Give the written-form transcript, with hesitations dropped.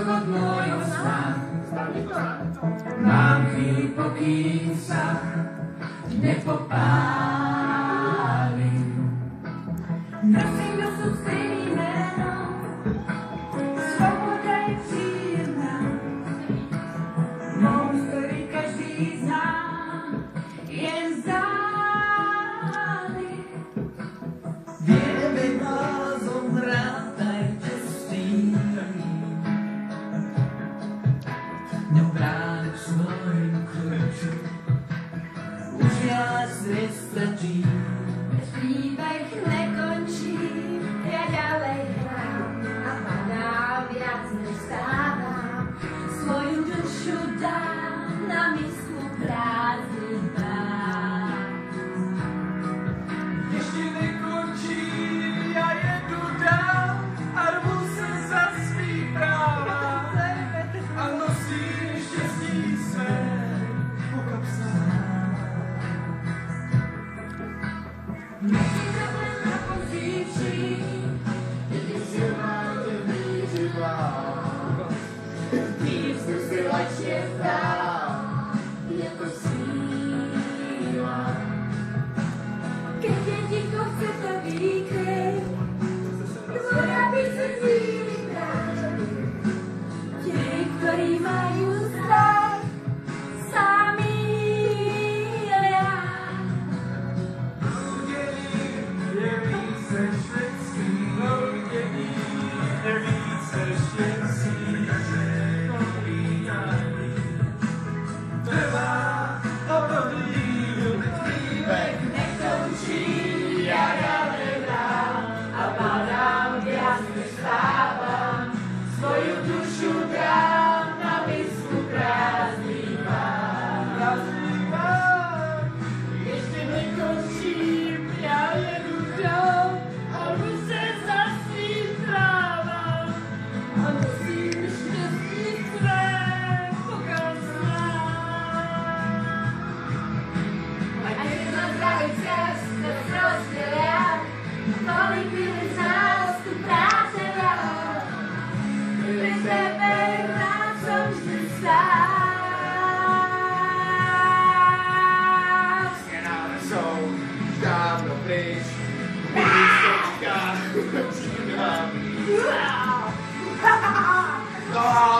kúsok od môjho sna. Mám chvíľu, pokým sa nepopálim. Nosím do srdc stejný meno, sloboda je príjemná. Mou story každý zná, jen vzdáli. Vieme blázon rátaj čestý, neobráť svojim kľúčom, už viac nestačí. Príbeh nekončí, ja ďalej hrám a padám viac než stávam. Svoju dušu dám na misku prázdnych dám. Ešte nekončí, ja jedu dál a rvu sa za svý práva a nosím šťastí své po kapsách. Nechci problém na pozícii, Ty silná, ty výživá, víc si lepšie zdá. je to síla. Keď je ticho, chce to výkryť, tvoja píseň vybrať. Tí, ktorí majú strach, sami ja. Je více švedský, je více švedský, trvá období, príbeh Nekončí, ja ďalej dám a padám viac než stávam. Svoju dušu dám na misku prázdnych mám. Ešte nekončím, ja jedu dál a ruce za svým trávam. A nosím šťastí své pokiaľ znám. A keď na zdravý cest rozdelia, kolik byli z nás tu práce veľa. Pri tebe rád som vždy stál. Jsou už dávno pryč, výsledka, přijde vám. No,